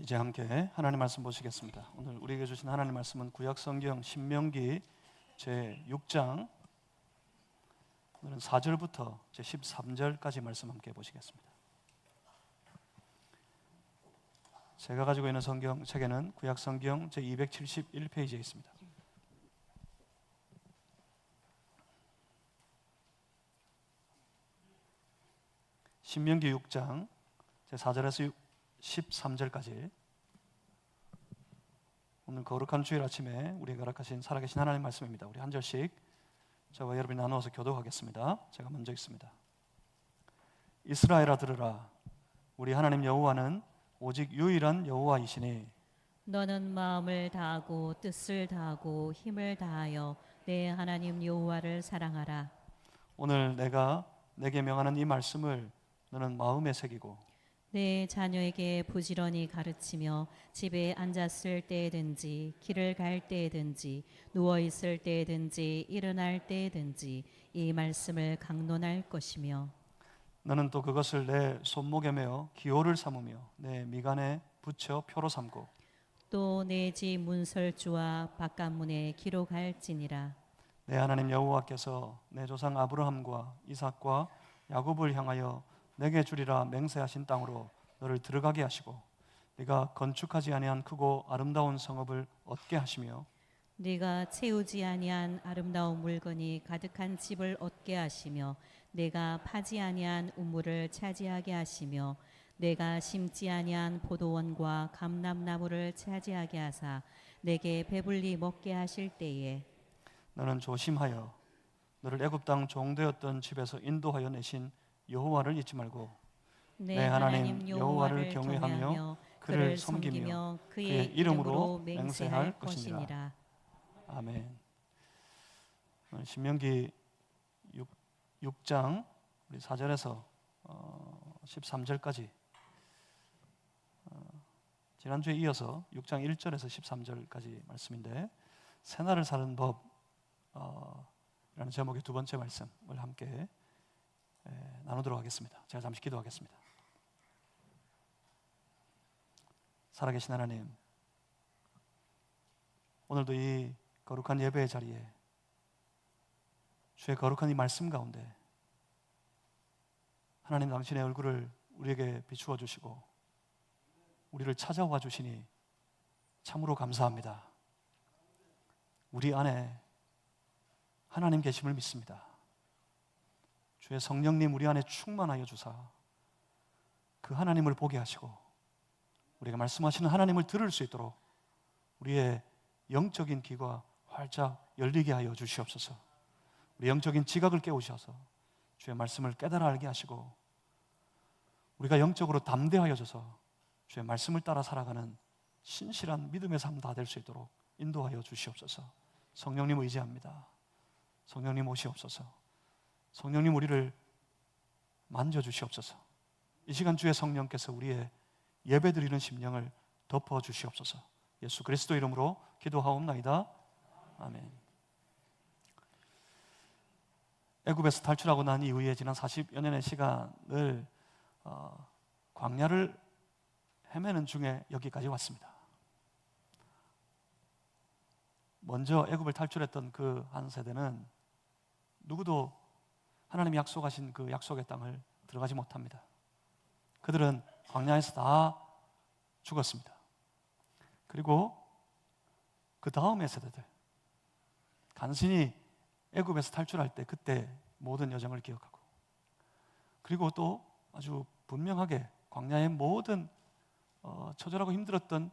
이제 함께 하나님 말씀 보시겠습니다. 오늘 우리에게 주신 하나님 말씀은 구약성경 신명기 제6장 오늘은 4절부터 제13절까지 말씀 함께 보시겠습니다. 제가 가지고 있는 성경 책에는 구약성경 제271페이지에 있습니다. 신명기 6장 제4절에서 13절까지 오늘 거룩한 주일 아침에 우리에게 허락하신 살아계신 하나님 말씀입니다. 우리 한 절씩 저와 여러분이 나누어서 교독하겠습니다. 제가 먼저 읽습니다. 이스라엘아 들으라. 우리 하나님 여호와는 오직 유일한 여호와이시니 너는 마음을 다하고 뜻을 다하고 힘을 다하여 내 하나님 여호와를 사랑하라. 오늘 내가 내게 명하는 이 말씀을 너는 마음에 새기고 내 자녀에게 부지런히 가르치며 집에 앉았을 때든지 길을 갈 때든지 누워 있을 때든지 일어날 때든지 이 말씀을 강론할 것이며 너는 또 그것을 내 손목에 메어 기호를 삼으며 내 미간에 붙여 표로 삼고 또 내 집 문설주와 바깥문에 기록할지니라. 내 하나님 여호와께서 내 조상 아브라함과 이삭과 야곱을 향하여 내게 주리라 맹세하신 땅으로 너를 들어가게 하시고 네가 건축하지 아니한 크고 아름다운 성읍을 얻게 하시며 네가 채우지 아니한 아름다운 물건이 가득한 집을 얻게 하시며 내가 파지 아니한 우물을 차지하게 하시며 내가 심지 아니한 포도원과 감람나무를 차지하게 하사 내게 배불리 먹게 하실 때에 너는 조심하여 너를 애굽 땅 종되었던 집에서 인도하여 내신 여호와를 잊지 말고 내 하나님 여호와를 경외하며 그를 섬기며 그의 이름으로 맹세할 것이니라. 아멘. 신명기 6장 우리 4절에서 13절까지 지난주에 이어서 6장 1절에서 13절까지 말씀인데 새날을 사는 법 라는 제목의 두 번째 말씀을 함께 나누도록 하겠습니다. 제가 잠시 기도하겠습니다. 살아계신 하나님, 오늘도 이 거룩한 예배의 자리에 주의 거룩한 이 말씀 가운데 하나님 당신의 얼굴을 우리에게 비추어 주시고 우리를 찾아와 주시니 참으로 감사합니다. 우리 안에 하나님 계심을 믿습니다. 주의 성령님 우리 안에 충만하여 주사 그 하나님을 보게 하시고 우리가 말씀하시는 하나님을 들을 수 있도록 우리의 영적인 귀가 활짝 열리게 하여 주시옵소서. 우리 영적인 지각을 깨우셔서 주의 말씀을 깨달아 알게 하시고 우리가 영적으로 담대하여져서 주의 말씀을 따라 살아가는 신실한 믿음의 삶 다 될 수 있도록 인도하여 주시옵소서. 성령님 의지합니다. 성령님 오시옵소서. 성령님 우리를 만져주시옵소서. 이 시간 주의 성령께서 우리의 예배드리는 심령을 덮어주시옵소서. 예수 그리스도 이름으로 기도하옵나이다. 아멘. 애굽에서 탈출하고 난 이후에 지난 40여 년의 시간을 광야를 헤매는 중에 여기까지 왔습니다. 먼저 애굽을 탈출했던 그 한 세대는 누구도 하나님이 약속하신 그 약속의 땅을 들어가지 못합니다. 그들은 광야에서 다 죽었습니다. 그리고 그 다음의 세대들 간신히 애굽에서 탈출할 때 그때 모든 여정을 기억하고 그리고 또 아주 분명하게 광야의 모든 처절하고 힘들었던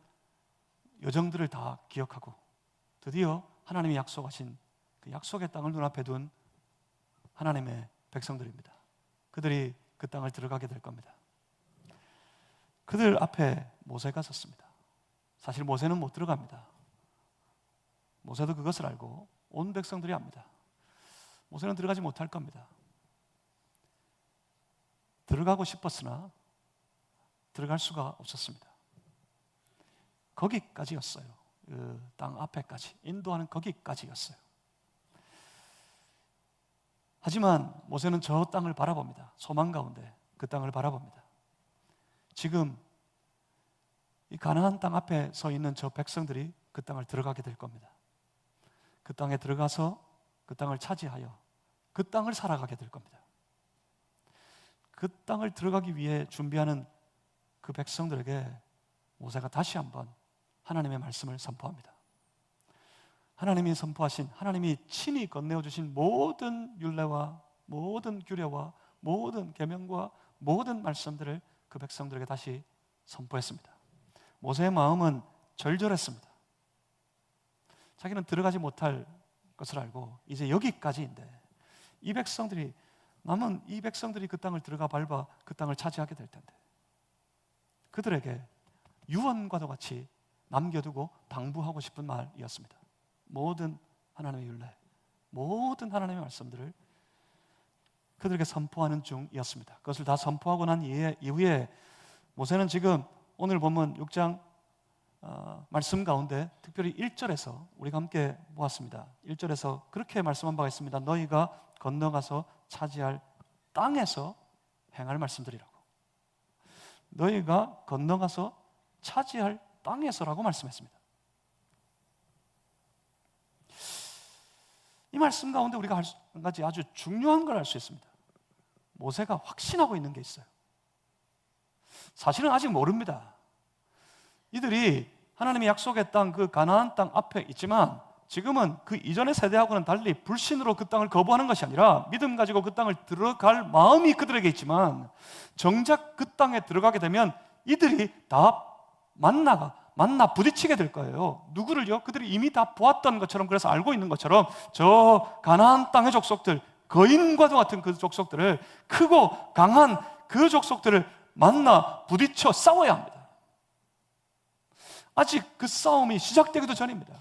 여정들을 다 기억하고 드디어 하나님이 약속하신 그 약속의 땅을 눈앞에 둔 하나님의 백성들입니다. 그들이 그 땅을 들어가게 될 겁니다. 그들 앞에 모세가 섰습니다. 사실 모세는 못 들어갑니다. 모세도 그것을 알고 온 백성들이 압니다. 모세는 들어가지 못할 겁니다. 들어가고 싶었으나 들어갈 수가 없었습니다. 거기까지였어요. 그 땅 앞에까지 인도하는 거기까지였어요. 하지만 모세는 저 땅을 바라봅니다. 소망 가운데 그 땅을 바라봅니다. 지금 이 가나안 땅 앞에 서 있는 저 백성들이 그 땅을 들어가게 될 겁니다. 그 땅에 들어가서 그 땅을 차지하여 그 땅을 살아가게 될 겁니다. 그 땅을 들어가기 위해 준비하는 그 백성들에게 모세가 다시 한번 하나님의 말씀을 선포합니다. 하나님이 선포하신, 하나님이 친히 건네어 주신 모든 율례와 모든 규례와 모든 계명과 모든 말씀들을 그 백성들에게 다시 선포했습니다. 모세의 마음은 절절했습니다. 자기는 들어가지 못할 것을 알고 이제 여기까지인데 이 백성들이 그 땅을 들어가 밟아 그 땅을 차지하게 될 텐데 그들에게 유언과도 같이 남겨두고 당부하고 싶은 말이었습니다. 모든 하나님의 율례, 모든 하나님의 말씀들을 그들에게 선포하는 중이었습니다. 그것을 다 선포하고 난 이후에 모세는 지금 오늘 본문 6장 말씀 가운데 특별히 1절에서 우리가 함께 보았습니다. 1절에서 그렇게 말씀한 바가 있습니다. 너희가 건너가서 차지할 땅에서 행할 말씀들이라고. 너희가 건너가서 차지할 땅에서라고 말씀했습니다. 이 말씀 가운데 우리가 한 가지 아주 중요한 걸 알 수 있습니다. 모세가 확신하고 있는 게 있어요. 사실은 아직 모릅니다. 이들이 하나님이 약속의 땅, 그 가나안 땅 앞에 있지만 지금은 그 이전의 세대하고는 달리 불신으로 그 땅을 거부하는 것이 아니라 믿음 가지고 그 땅을 들어갈 마음이 그들에게 있지만 정작 그 땅에 들어가게 되면 이들이 다 만나 부딪히게 될 거예요. 누구를요? 그들이 이미 다 보았던 것처럼, 그래서 알고 있는 것처럼 저 가나안 땅의 족속들, 거인과도 같은 그 족속들을, 크고 강한 그 족속들을 만나 부딪혀 싸워야 합니다. 아직 그 싸움이 시작되기도 전입니다.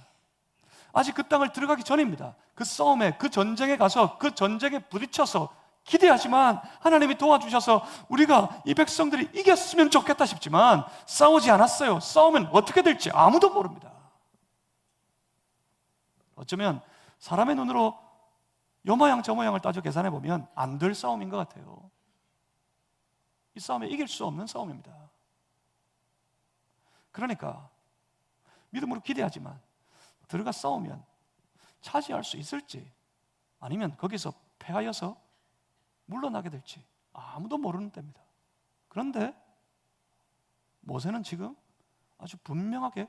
아직 그 땅을 들어가기 전입니다. 그 싸움에, 그 전쟁에 가서 그 전쟁에 부딪혀서 기대하지만 하나님이 도와주셔서 우리가 이 백성들이 이겼으면 좋겠다 싶지만 싸우지 않았어요. 싸우면 어떻게 될지 아무도 모릅니다. 어쩌면 사람의 눈으로 요 모양 저 모양을 따져 계산해 보면 안 될 싸움인 것 같아요. 이 싸움에 이길 수 없는 싸움입니다. 그러니까 믿음으로 기대하지만 들어가 싸우면 차지할 수 있을지 아니면 거기서 패하여서 물러나게 될지 아무도 모르는 때입니다. 그런데 모세는 지금 아주 분명하게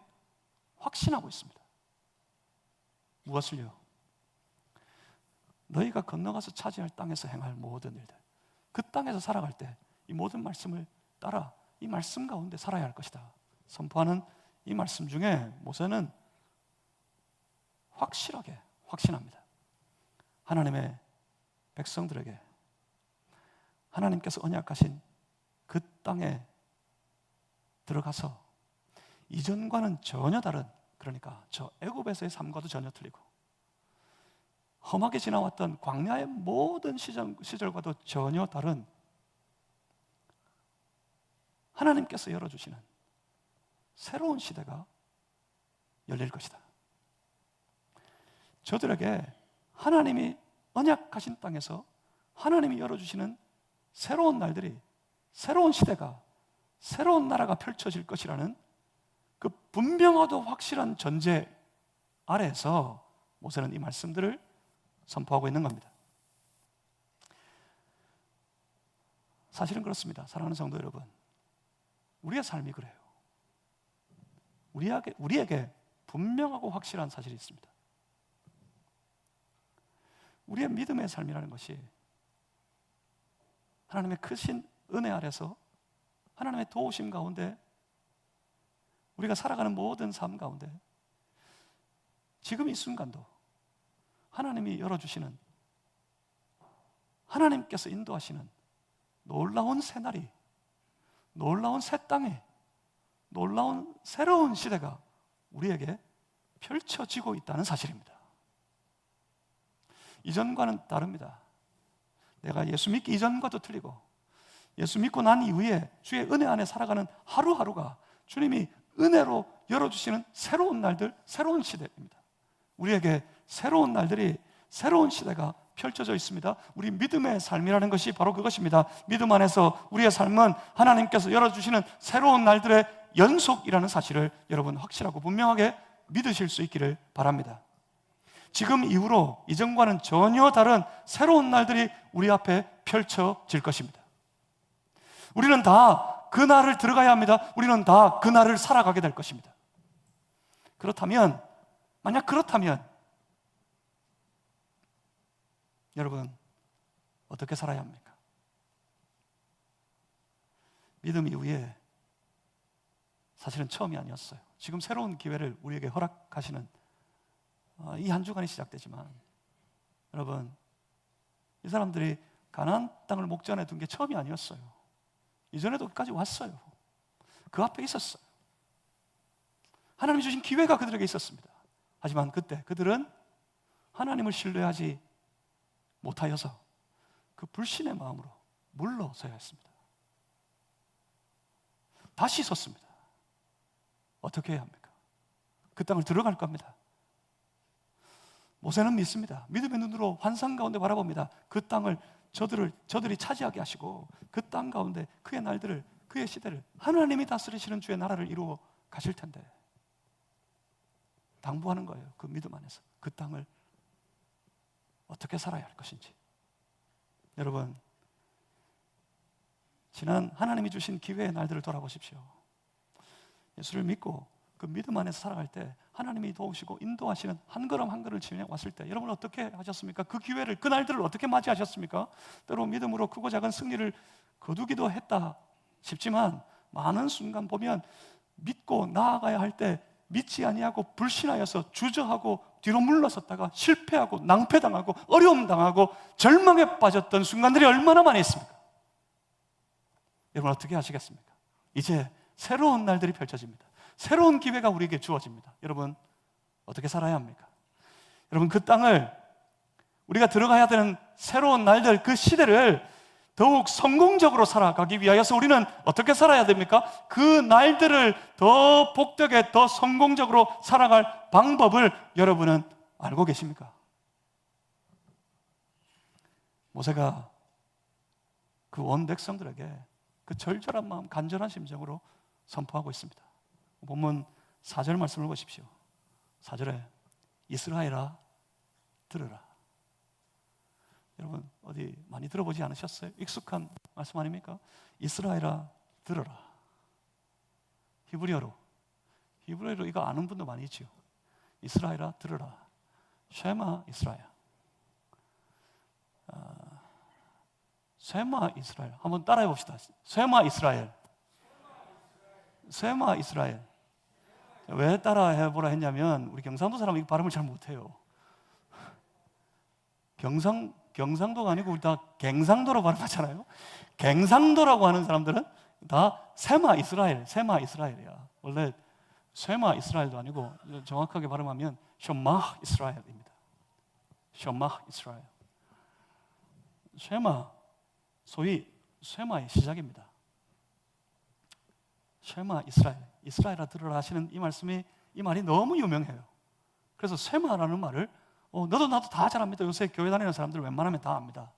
확신하고 있습니다. 무엇을요? 너희가 건너가서 차지할 땅에서 행할 모든 일들, 그 땅에서 살아갈 때 이 모든 말씀을 따라 이 말씀 가운데 살아야 할 것이다 선포하는 이 말씀 중에 모세는 확실하게 확신합니다. 하나님의 백성들에게 하나님께서 언약하신 그 땅에 들어가서 이전과는 전혀 다른, 그러니까 저 애굽에서의 삶과도 전혀 틀리고 험하게 지나왔던 광야의 모든 시절과도 전혀 다른 하나님께서 열어주시는 새로운 시대가 열릴 것이다. 저들에게 하나님이 언약하신 땅에서 하나님이 열어주시는 새로운 날들이, 새로운 시대가, 새로운 나라가 펼쳐질 것이라는 그 분명하고 확실한 전제 아래에서 모세는 이 말씀들을 선포하고 있는 겁니다. 사실은 그렇습니다. 사랑하는 성도 여러분, 우리의 삶이 그래요. 우리에게 분명하고 확실한 사실이 있습니다. 우리의 믿음의 삶이라는 것이 하나님의 크신 은혜 아래서 하나님의 도우심 가운데 우리가 살아가는 모든 삶 가운데 지금 이 순간도 하나님이 열어주시는, 하나님께서 인도하시는 놀라운 새날이, 놀라운 새 땅에, 놀라운 새로운 시대가 우리에게 펼쳐지고 있다는 사실입니다. 이전과는 다릅니다. 내가 예수 믿기 이전과도 틀리고 예수 믿고 난 이후에 주의 은혜 안에 살아가는 하루하루가 주님이 은혜로 열어주시는 새로운 날들, 새로운 시대입니다. 우리에게 새로운 날들이, 새로운 시대가 펼쳐져 있습니다. 우리 믿음의 삶이라는 것이 바로 그것입니다. 믿음 안에서 우리의 삶은 하나님께서 열어주시는 새로운 날들의 연속이라는 사실을 여러분 확실하고 분명하게 믿으실 수 있기를 바랍니다. 지금 이후로 이전과는 전혀 다른 새로운 날들이 우리 앞에 펼쳐질 것입니다. 우리는 다 그 날을 들어가야 합니다. 우리는 다 그 날을 살아가게 될 것입니다. 그렇다면, 만약 그렇다면 여러분 어떻게 살아야 합니까? 믿음 이후에 사실은 처음이 아니었어요. 지금 새로운 기회를 우리에게 허락하시는 이 한 주간이 시작되지만 여러분, 이 사람들이 가나안 땅을 목전에 둔 게 처음이 아니었어요. 이전에도 끝까지 왔어요. 그 앞에 있었어요. 하나님이 주신 기회가 그들에게 있었습니다. 하지만 그때 그들은 하나님을 신뢰하지 못하여서 그 불신의 마음으로 물러서야 했습니다. 다시 섰습니다. 어떻게 해야 합니까? 그 땅을 들어갈 겁니다. 모세는 믿습니다. 믿음의 눈으로 환상 가운데 바라봅니다. 그 땅을 저들이 차지하게 하시고 그 땅 가운데 그의 날들을, 그의 시대를 하나님이 다스리시는 주의 나라를 이루어 가실 텐데 당부하는 거예요. 그 믿음 안에서 그 땅을 어떻게 살아야 할 것인지. 여러분, 지난 하나님이 주신 기회의 날들을 돌아보십시오. 예수를 믿고 그 믿음 안에서 살아갈 때 하나님이 도우시고 인도하시는 한 걸음 한 걸음을 지나왔을 때 여러분 어떻게 하셨습니까? 그 기회를, 그 날들을 어떻게 맞이하셨습니까? 때로 믿음으로 크고 작은 승리를 거두기도 했다 싶지만 많은 순간 보면 믿고 나아가야 할 때 믿지 아니하고 불신하여서 주저하고 뒤로 물러섰다가 실패하고 낭패당하고 어려움 당하고 절망에 빠졌던 순간들이 얼마나 많이 있습니까? 여러분 어떻게 하시겠습니까? 이제 새로운 날들이 펼쳐집니다. 새로운 기회가 우리에게 주어집니다. 여러분 어떻게 살아야 합니까? 여러분 그 땅을, 우리가 들어가야 되는 새로운 날들, 그 시대를 더욱 성공적으로 살아가기 위하여서 우리는 어떻게 살아야 됩니까? 그 날들을 더 복되게, 더 성공적으로 살아갈 방법을 여러분은 알고 계십니까? 모세가 그 온 백성들에게 그 절절한 마음, 간절한 심정으로 선포하고 있습니다. 본문 4절 말씀을 보십시오. 4절에 이스라엘아 들으라. 여러분 어디 많이 들어보지 않으셨어요? 익숙한 말씀 아닙니까? 이스라엘아 들으라. 히브리어로 이거 아는 분도 많이 있죠. 이스라엘아 들으라. 쉐마 이스라엘. 쉐마 이스라엘. 한번 따라해 봅시다. 쉐마 이스라엘. 쉐마 이스라엘. 왜 따라해 보라 했냐면 우리 경상도 사람은 이 발음을 잘 못해요. 경상도가 아니고 우리 다 갱상도로 발음하잖아요. 갱상도라고 하는 사람들은 다 쉐마 이스라엘, 쉐마 이스라엘이야. 원래 쉐마 이스라엘도 아니고 정확하게 발음하면 셔마 이스라엘입니다. 셔마 이스라엘. 쉐마, 소위 쉐마의 시작입니다. 쉐마 이스라엘, 이스라엘아 들으라 하시는 이 말씀이, 이 말이 너무 유명해요. 그래서 쉐마라는 말을 너도 나도 다 잘 압니다. 요새 교회 다니는 사람들 웬만하면 다 압니다.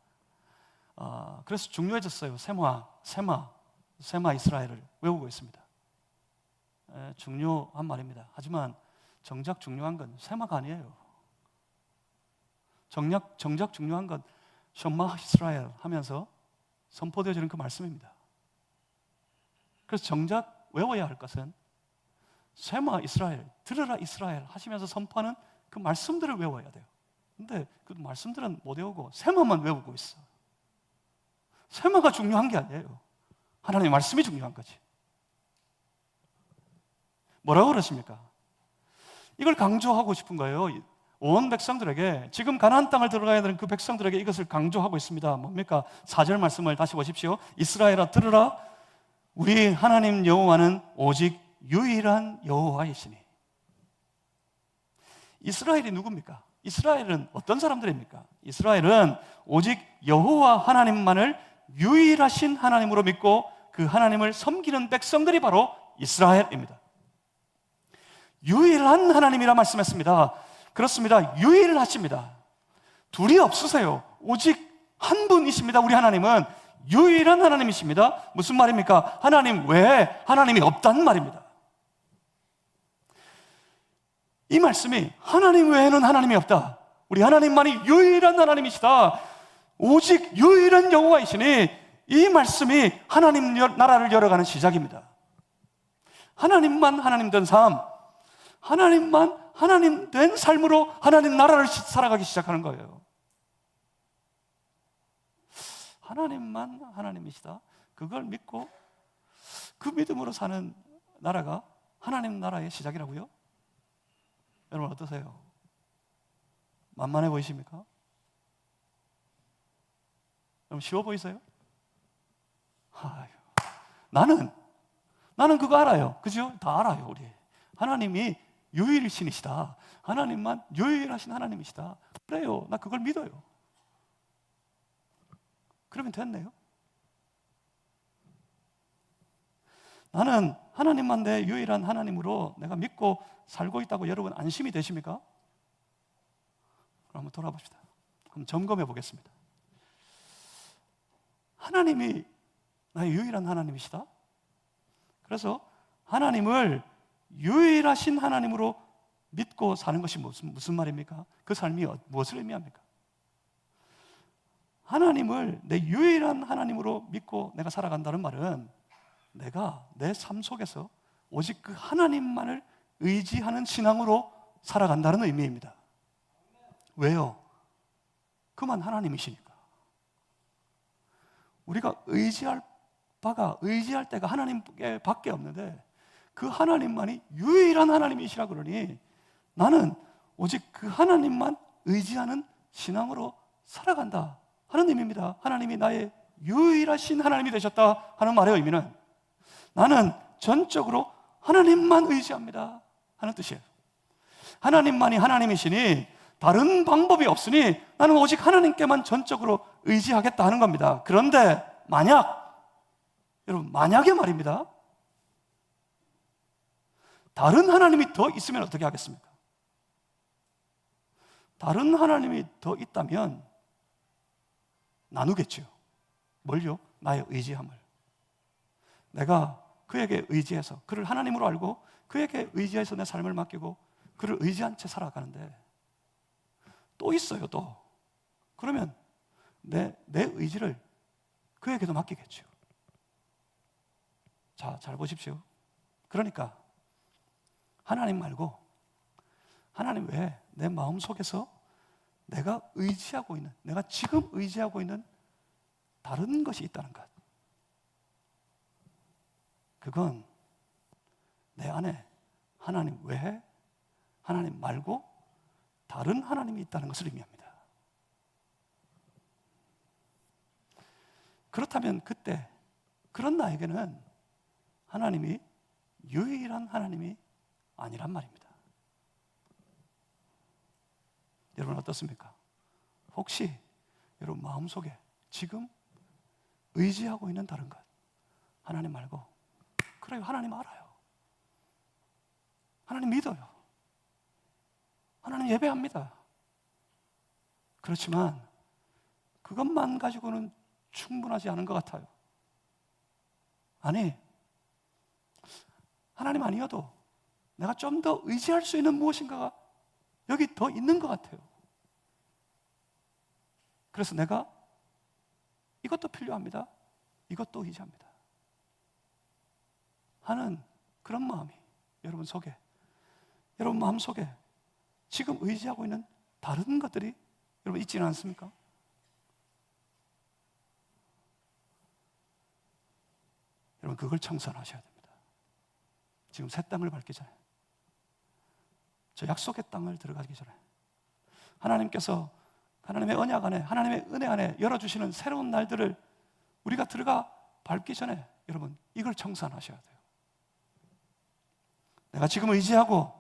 그래서 중요해졌어요. 쉐마 이스라엘을 외우고 있습니다. 중요한 말입니다. 하지만 정작 중요한 건 쉐마가 아니에요. 정작 중요한 건 셔마 이스라엘 하면서 선포되어지는 그 말씀입니다. 그래서 정작 외워야 할 것은 쉐마 이스라엘, 들으라 이스라엘 하시면서 선포하는 그 말씀들을 외워야 돼요. 근데 그 말씀들은 못 외우고 쉐마만 외우고 있어. 쉐마가 중요한 게 아니에요. 하나님의 말씀이 중요한 거지. 뭐라고 그러십니까? 이걸 강조하고 싶은 거예요. 온 백성들에게, 지금 가나안 땅을 들어가야 되는 그 백성들에게 이것을 강조하고 있습니다. 뭡니까? 4절 말씀을 다시 보십시오. 이스라엘아 들으라. 우리 하나님 여호와는 오직 유일한 여호와이시니. 이스라엘이 누굽니까? 이스라엘은 어떤 사람들입니까? 이스라엘은 오직 여호와 하나님만을 유일하신 하나님으로 믿고 그 하나님을 섬기는 백성들이 바로 이스라엘입니다. 유일한 하나님이라 말씀했습니다. 그렇습니다. 유일하십니다. 둘이 없으세요. 오직 한 분이십니다. 우리 하나님은 유일한 하나님이십니다. 무슨 말입니까? 하나님 외에 하나님이 없다는 말입니다. 이 말씀이 하나님 외에는 하나님이 없다, 우리 하나님만이 유일한 하나님이시다, 오직 유일한 여호와이시니, 이 말씀이 하나님 나라를 열어가는 시작입니다. 하나님만 하나님 된 삶, 하나님만 하나님 된 삶으로 하나님 나라를 살아가기 시작하는 거예요. 하나님만 하나님이시다, 그걸 믿고 그 믿음으로 사는 나라가 하나님 나라의 시작이라고요? 여러분 어떠세요? 만만해 보이십니까? 여러분 쉬워 보이세요? 아유, 나는 그거 알아요. 그죠? 다 알아요. 우리 하나님이 유일신이시다, 하나님만 유일하신 하나님이시다, 그래요. 나 그걸 믿어요. 그러면 됐네요. 나는 하나님만 내 유일한 하나님으로 내가 믿고 살고 있다고 여러분 안심이 되십니까? 그럼 한번 돌아봅시다. 한번 점검해 보겠습니다. 하나님이 나의 유일한 하나님이시다? 그래서 하나님을 유일하신 하나님으로 믿고 사는 것이 무슨 말입니까? 그 삶이 무엇을 의미합니까? 하나님을 내 유일한 하나님으로 믿고 내가 살아간다는 말은 내가 내 삶 속에서 오직 그 하나님만을 의지하는 신앙으로 살아간다는 의미입니다. 왜요? 그만 하나님이시니까. 우리가 의지할 때가 하나님께 밖에 없는데 그 하나님만이 유일한 하나님이시라 그러니 나는 오직 그 하나님만 의지하는 신앙으로 살아간다 하는 의미입니다. 하나님이 나의 유일하신 하나님이 되셨다 하는 말의 의미는 나는 전적으로 하나님만 의지합니다 하는 뜻이에요. 하나님만이 하나님이시니 다른 방법이 없으니 나는 오직 하나님께만 전적으로 의지하겠다 하는 겁니다. 그런데 여러분 만약에 말입니다, 다른 하나님이 더 있으면 어떻게 하겠습니까? 다른 하나님이 더 있다면 나누겠죠. 뭘요? 나의 의지함을. 내가 그에게 의지해서, 그를 하나님으로 알고 그에게 의지해서 내 삶을 맡기고 그를 의지한 채 살아가는데 또 있어요, 또. 그러면 내 의지를 그에게도 맡기겠죠. 자, 잘 보십시오. 그러니까 하나님 말고 하나님 외에 내 마음 속에서 내가 의지하고 있는, 내가 지금 의지하고 있는 다른 것이 있다는 것, 그건 내 안에 하나님 외에, 하나님 말고 다른 하나님이 있다는 것을 의미합니다. 그렇다면 그때 그런 나에게는 하나님이 유일한 하나님이 아니란 말입니다. 여러분 어떻습니까? 혹시 여러분 마음속에 지금 의지하고 있는 다른 것, 하나님 말고, 그래요, 하나님 알아요, 하나님 믿어요, 하나님 예배합니다. 그렇지만 그것만 가지고는 충분하지 않은 것 같아요. 아니, 하나님 아니어도 내가 좀 더 의지할 수 있는 무엇인가가 여기 더 있는 것 같아요. 그래서 내가 이것도 필요합니다, 이것도 의지합니다 하는 그런 마음이 여러분 속에, 여러분 마음속에 지금 의지하고 있는 다른 것들이 여러분 있지는 않습니까? 여러분 그걸 청산하셔야 됩니다. 지금 새 땅을 밟기 전에, 저 약속의 땅을 들어가기 전에 하나님께서 하나님의 언약 안에, 하나님의 은혜 안에 열어주시는 새로운 날들을 우리가 들어가 밟기 전에 여러분 이걸 청산하셔야 돼요. 내가 지금 의지하고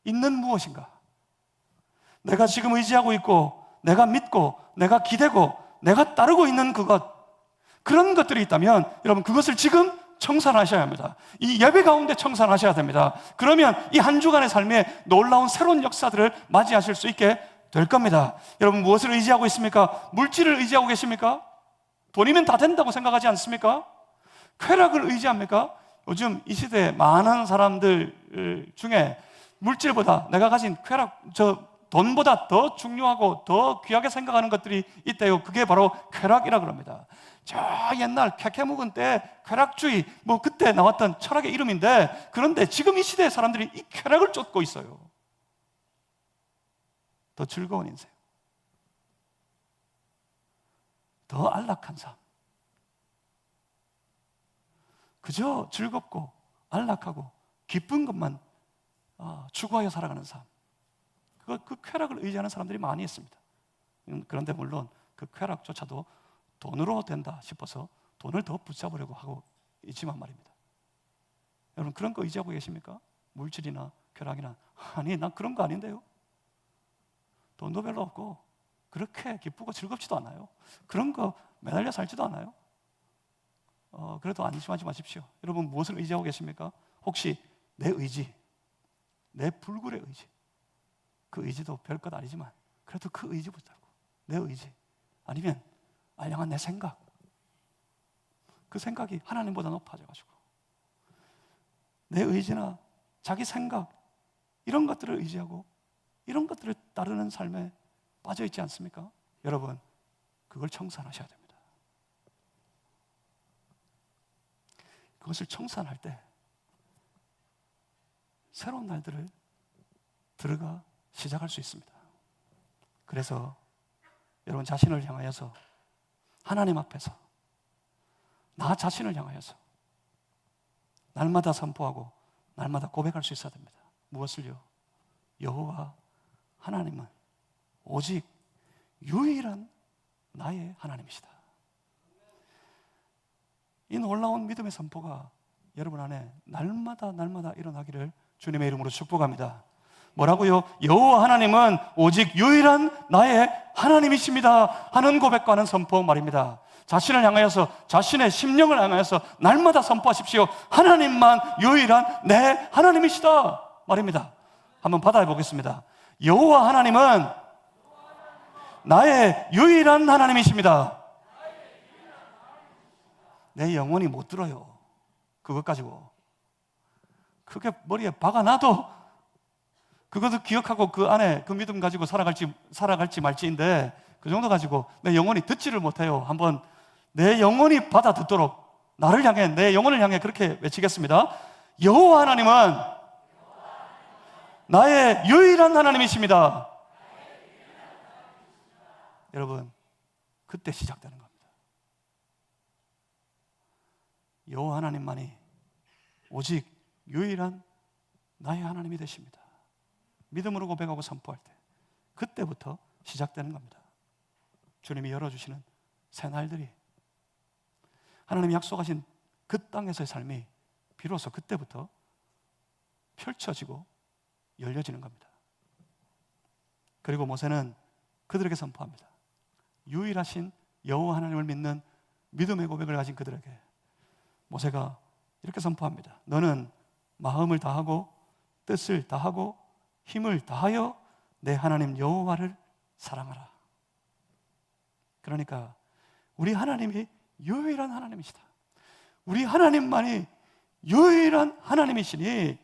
있는 무엇인가, 내가 지금 의지하고 있고 내가 믿고 내가 기대고 내가 따르고 있는 그런 것들이 있다면 여러분 그것을 지금 청산하셔야 합니다. 이 예배 가운데 청산하셔야 됩니다. 그러면 이 한 주간의 삶에 놀라운 새로운 역사들을 맞이하실 수 있게 될 겁니다. 여러분 무엇을 의지하고 있습니까? 물질을 의지하고 계십니까? 돈이면 다 된다고 생각하지 않습니까? 쾌락을 의지합니까? 요즘 이 시대에 많은 사람들 중에 물질보다 내가 가진 쾌락, 돈보다 더 중요하고 더 귀하게 생각하는 것들이 있대요. 그게 바로 쾌락이라 그럽니다. 저 옛날 캐캐묵은 때 쾌락주의, 그때 나왔던 철학의 이름인데, 그런데 지금 이 시대의 사람들이 이 쾌락을 쫓고 있어요. 더 즐거운 인생, 더 안락한 삶, 그저 즐겁고 안락하고 기쁜 것만 추구하여 살아가는 삶, 그 쾌락을 의지하는 사람들이 많이 있습니다. 그런데 물론 그 쾌락조차도 돈으로 된다 싶어서 돈을 더 붙잡으려고 하고 있지만 말입니다. 여러분 그런 거 의지하고 계십니까? 물질이나 쾌락이나. 아니, 난 그런 거 아닌데요. 돈도 별로 없고 그렇게 기쁘고 즐겁지도 않아요. 그런 거 매달려 살지도 않아요. 그래도 안심하지 마십시오. 여러분 무엇을 의지하고 계십니까? 혹시 내 의지, 내 불굴의 의지, 그 의지도 별것 아니지만 그래도 그 의지 붙잡고 내 의지, 아니면 알량한 내 생각, 그 생각이 하나님보다 높아져가지고 내 의지나 자기 생각, 이런 것들을 의지하고 이런 것들을 따르는 삶에 빠져있지 않습니까? 여러분 그걸 청산하셔야 됩니다. 그것을 청산할 때 새로운 날들을 들어가 시작할 수 있습니다. 그래서 여러분 자신을 향하여서, 하나님 앞에서 나 자신을 향하여서 날마다 선포하고 날마다 고백할 수 있어야 됩니다. 무엇을요? 여호와 하나님은 오직 유일한 나의 하나님이시다. 이 놀라운 믿음의 선포가 여러분 안에 날마다 일어나기를 주님의 이름으로 축복합니다. 뭐라고요? 여호와 하나님은 오직 유일한 나의 하나님이십니다 하는 고백과는 선포 말입니다. 자신을 향하여서, 자신의 심령을 향하여서 날마다 선포하십시오. 하나님만 유일한 내 하나님이시다 말입니다. 한번 받아해 보겠습니다. 여호와 하나님은 나의 유일한 하나님이십니다. 내 영혼이 못 들어요. 그것 가지고 크게 머리에 박아놔도 그것도 기억하고 그 안에 그 믿음 가지고 살아갈지 말지인데, 그 정도 가지고 내 영혼이 듣지를 못해요. 한번 내 영혼이 받아 듣도록 나를 향해, 내 영혼을 향해 그렇게 외치겠습니다. 여호와 하나님은 나의 유일한 하나님이십니다. 여러분 그때 시작되는 겁니다. 여호와 하나님만이 오직 유일한 나의 하나님이 되십니다. 믿음으로 고백하고 선포할 때 그때부터 시작되는 겁니다. 주님이 열어주시는 새날들이, 하나님이 약속하신 그 땅에서의 삶이 비로소 그때부터 펼쳐지고 열려지는 겁니다. 그리고 모세는 그들에게 선포합니다. 유일하신 여호와 하나님을 믿는 믿음의 고백을 가진 그들에게 모세가 이렇게 선포합니다. 너는 마음을 다하고 뜻을 다하고 힘을 다하여 내 하나님 여호와를 사랑하라. 그러니까 우리 하나님이 유일한 하나님이시다. 우리 하나님만이 유일한 하나님이시니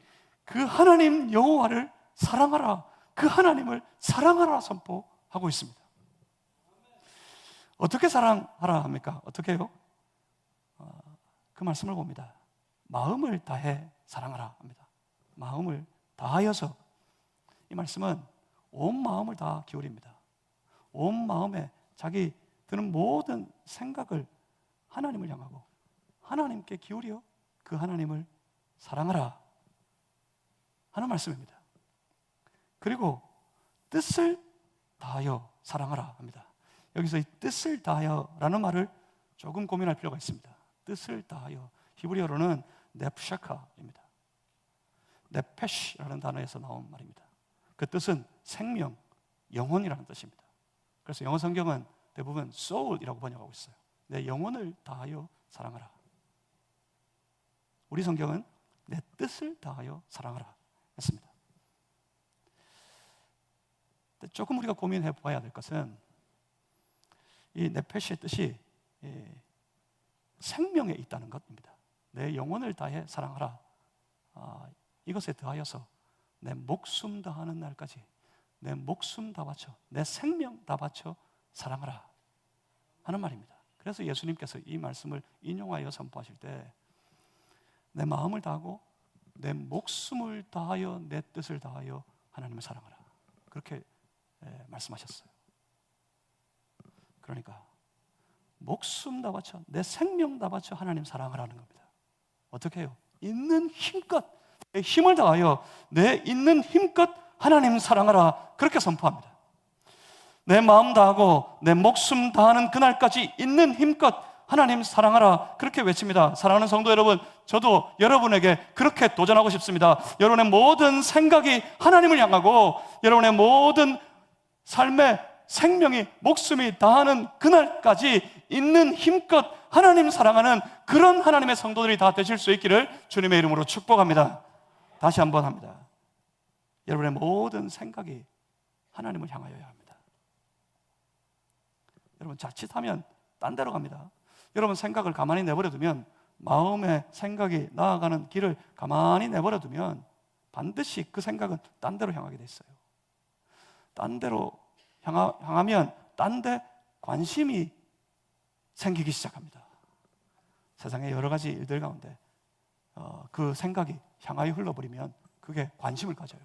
그 하나님 여호와를 사랑하라. 그 하나님을 사랑하라 선포하고 있습니다. 어떻게 사랑하라 합니까? 어떻게 해요? 그 말씀을 봅니다. 마음을 다해 사랑하라 합니다. 마음을 다하여서, 이 말씀은 온 마음을 다 기울입니다. 온 마음에 자기 드는 모든 생각을 하나님을 향하고 하나님께 기울여 그 하나님을 사랑하라 하는 말씀입니다. 그리고 뜻을 다하여 사랑하라 합니다. 여기서 이 뜻을 다하여라는 말을 조금 고민할 필요가 있습니다. 뜻을 다하여, 히브리어로는 네프샤카입니다. 네페시라는 단어에서 나온 말입니다. 그 뜻은 생명, 영혼이라는 뜻입니다. 그래서 영어 성경은 대부분 soul이라고 번역하고 있어요. 내 영혼을 다하여 사랑하라. 우리 성경은 내 뜻을 다하여 사랑하라 했습니다. 조금 우리가 고민해 봐야 될 것은 이 네페시의 뜻이 생명에 있다는 것입니다. 내 영혼을 다해 사랑하라. 이것에 더하여서 내 목숨 다하는 날까지 내 목숨 다 바쳐, 내 생명 다 바쳐 사랑하라 하는 말입니다. 그래서 예수님께서 이 말씀을 인용하여 선포하실 때 내 마음을 다하고 내 목숨을 다하여 내 뜻을 다하여 하나님을 사랑하라, 그렇게 말씀하셨어요. 그러니까 목숨 다 바쳐, 내 생명 다 바쳐 하나님 사랑하라는 겁니다. 어떻게 해요? 있는 힘껏, 내 힘을 다하여 내 있는 힘껏 하나님 사랑하라, 그렇게 선포합니다. 내 마음 다하고 내 목숨 다하는 그날까지 있는 힘껏 하나님 사랑하라, 그렇게 외칩니다. 사랑하는 성도 여러분, 저도 여러분에게 그렇게 도전하고 싶습니다. 여러분의 모든 생각이 하나님을 향하고 여러분의 모든 삶의 생명이, 목숨이 다하는 그날까지 있는 힘껏 하나님 사랑하는 그런 하나님의 성도들이 다 되실 수 있기를 주님의 이름으로 축복합니다. 다시 한번 합니다. 여러분의 모든 생각이 하나님을 향하여야 합니다. 여러분, 자칫하면 딴 데로 갑니다. 여러분, 생각을 가만히 내버려두면, 마음의 생각이 나아가는 길을 가만히 내버려두면 반드시 그 생각은 딴 데로 향하게 돼 있어요. 딴 데로 향하면 딴 데 관심이 생기기 시작합니다. 세상의 여러 가지 일들 가운데 그 생각이 향하여 흘러버리면 그게 관심을 가져요.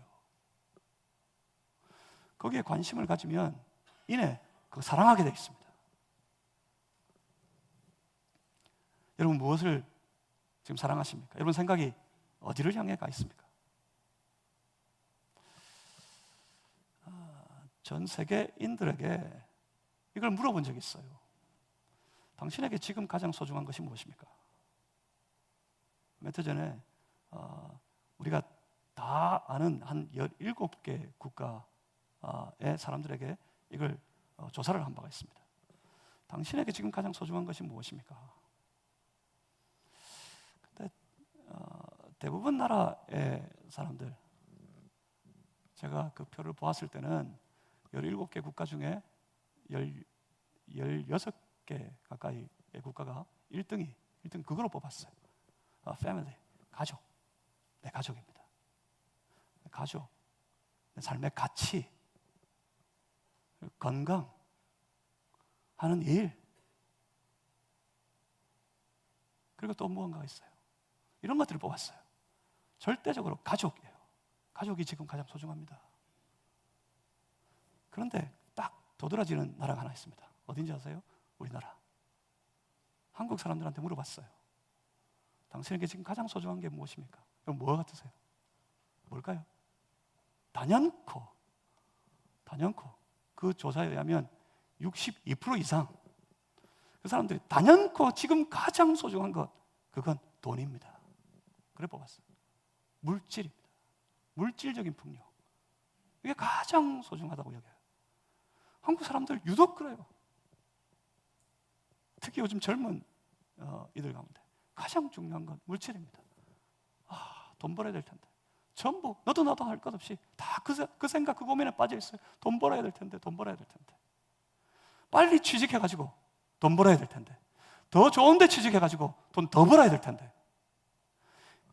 거기에 관심을 가지면 이내 그 사랑하게 돼 있습니다. 여러분, 무엇을 지금 사랑하십니까? 여러분 생각이 어디를 향해 가 있습니까? 전 세계인들에게 이걸 물어본 적이 있어요. 당신에게 지금 가장 소중한 것이 무엇입니까? 몇 해 전에 우리가 다 아는 한 17개 국가의 사람들에게 이걸 조사를 한 바가 있습니다. 당신에게 지금 가장 소중한 것이 무엇입니까? 근데 대부분 나라의 사람들, 제가 그 표를 보았을 때는 17개 국가 중에 16개 가까이의 국가가 1등 그걸로 뽑았어요. 패밀리, 가족, 내 가족입니다. 내 가족, 내 삶의 가치, 건강, 하는 일, 그리고 또 무언가가 있어요. 이런 것들을 뽑았어요. 절대적으로 가족이에요. 가족이 지금 가장 소중합니다. 그런데 딱 도드라지는 나라가 하나 있습니다. 어딘지 아세요? 우리나라. 한국 사람들한테 물어봤어요. 당신에게 지금 가장 소중한 게 무엇입니까? 그럼 뭐 같으세요? 뭘까요? 단연코 그 조사에 의하면 62% 이상 그 사람들이 단연코 지금 가장 소중한 것, 그건 돈입니다. 그래 뽑았어요. 물질입니다. 물질적인 풍요, 이게 가장 소중하다고 여겨요. 한국 사람들 유독 그래요. 특히 요즘 젊은 이들 가운데 가장 중요한 건 물질입니다. 돈 벌어야 될 텐데, 전부 너도 나도 할 것 없이 다 그 생각, 그 고민에 빠져 있어요. 돈 벌어야 될 텐데, 빨리 취직해가지고 돈 벌어야 될 텐데, 더 좋은 데 취직해가지고 돈 더 벌어야 될 텐데,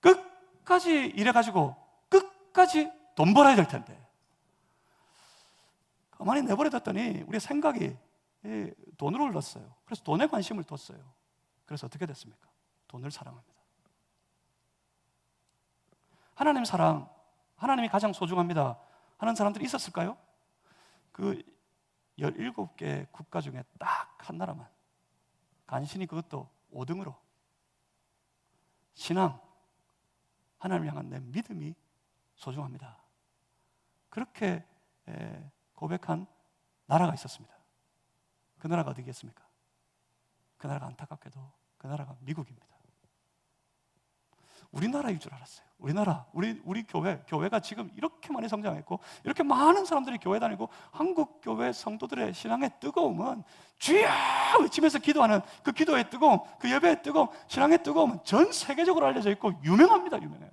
끝까지 일해가지고 끝까지 돈 벌어야 될 텐데, 가만히 내버려뒀더니 우리 생각이 돈으로 흘렀어요. 그래서 돈에 관심을 뒀어요. 그래서 어떻게 됐습니까? 돈을 사랑합니다. 하나님 사랑, 하나님이 가장 소중합니다 하는 사람들이 있었을까요? 그 17개 국가 중에 딱 한 나라만, 간신히 그것도 5등으로 신앙, 하나님을 향한 내 믿음이 소중합니다, 그렇게 고백한 나라가 있었습니다. 그 나라가 어디겠습니까? 그 나라가 안타깝게도 그 나라가 미국입니다. 우리나라일 줄 알았어요. 우리 교회가 지금 이렇게 많이 성장했고 이렇게 많은 사람들이 교회 다니고, 한국 교회 성도들의 신앙의 뜨거움은 주여 외치면서 기도하는 그 기도의 뜨거움, 그 예배의 뜨거움, 신앙의 뜨거움은 전 세계적으로 알려져 있고 유명합니다. 유명해.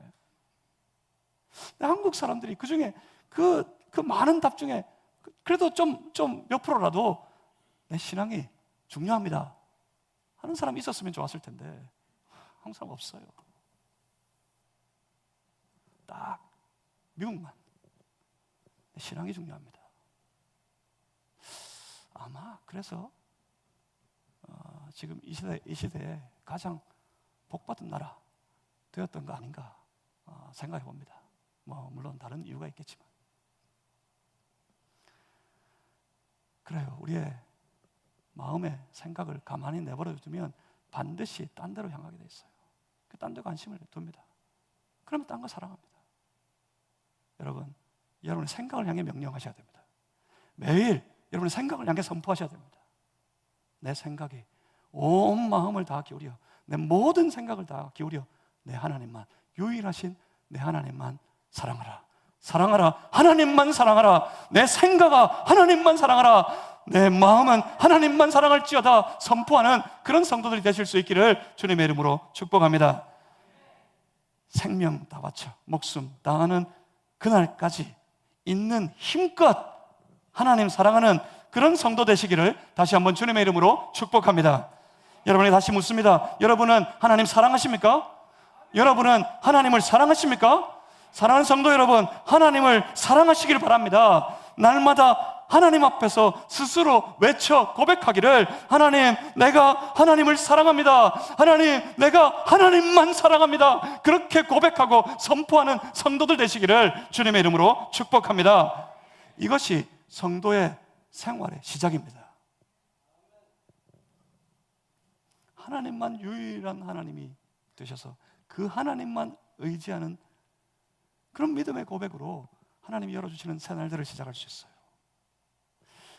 한국 사람들이 그 중에 그 많은 답 중에 그래도 좀 몇 프로라도 내 신앙이 중요합니다 하는 사람이 있었으면 좋았을 텐데 항상 없어요. 딱 미국만 내 신앙이 중요합니다. 아마 그래서 지금 이 시대에 가장 복받은 나라 되었던 거 아닌가 생각해 봅니다. 물론 다른 이유가 있겠지만. 그래요. 우리의 마음의 생각을 가만히 내버려 두면 반드시 딴 데로 향하게 돼 있어요. 딴 데 관심을 둡니다. 그러면 딴 거 사랑합니다. 여러분, 여러분의 생각을 향해 명령하셔야 됩니다. 매일 여러분의 생각을 향해 선포하셔야 됩니다. 내 생각이 온 마음을 다 기울여, 내 모든 생각을 다 기울여 내 하나님만, 유일하신 내 하나님만 사랑하라. 사랑하라. 하나님만 사랑하라. 내 생각아 하나님만 사랑하라. 내 마음은 하나님만 사랑할지어다 선포하는 그런 성도들이 되실 수 있기를 주님의 이름으로 축복합니다. 생명 다 바쳐 목숨 다하는 그날까지 있는 힘껏 하나님 사랑하는 그런 성도 되시기를 다시 한번 주님의 이름으로 축복합니다. 여러분이 다시 묻습니다. 여러분은 하나님 사랑하십니까? 여러분은 하나님을 사랑하십니까? 사랑하는 성도 여러분, 하나님을 사랑하시기를 바랍니다. 날마다 하나님 앞에서 스스로 외쳐 고백하기를, 하나님, 내가 하나님을 사랑합니다. 하나님, 내가 하나님만 사랑합니다. 그렇게 고백하고 선포하는 성도들 되시기를 주님의 이름으로 축복합니다. 이것이 성도의 생활의 시작입니다. 하나님만 유일한 하나님이 되셔서 그 하나님만 의지하는 그런 믿음의 고백으로 하나님이 열어주시는 새 날들을 시작할 수 있어요.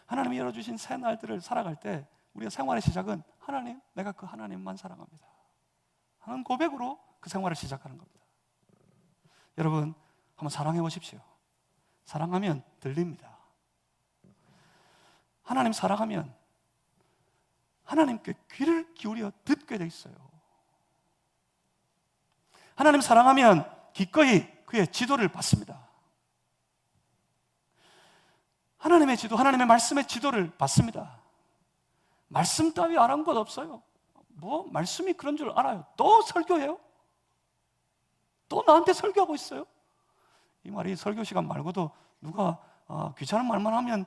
하나님이 열어주신 새 날들을 살아갈 때 우리의 생활의 시작은, 하나님, 내가 그 하나님만 사랑합니다 하는 고백으로 그 생활을 시작하는 겁니다. 여러분, 한번 사랑해 보십시오. 사랑하면 들립니다. 하나님 사랑하면 하나님께 귀를 기울여 듣게 돼 있어요. 하나님 사랑하면 기꺼이 그의 지도를 받습니다. 하나님의 지도, 하나님의 말씀의 지도를 받습니다. 말씀 따위 아는 것 없어요. 말씀이 그런 줄 알아요. 또 설교해요? 또 나한테 설교하고 있어요? 이 말이 설교 시간 말고도 누가 귀찮은 말만 하면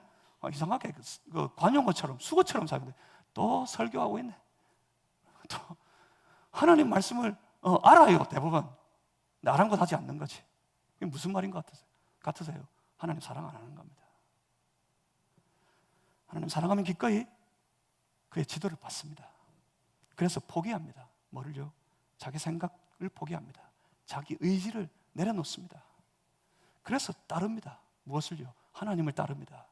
이상하게 그 관용어처럼, 수고처럼 사용돼. 또 설교하고 있네. 또 하나님 말씀을 알아요, 대부분. 근데 아랑곳 하지 않는 거지. 그게 무슨 말인 것 같으세요? 하나님 사랑 안 하는 겁니다. 하나님 사랑하면 기꺼이 그의 지도를 받습니다. 그래서 포기합니다. 뭐를요? 자기 생각을 포기합니다. 자기 의지를 내려놓습니다. 그래서 따릅니다. 무엇을요? 하나님을 따릅니다.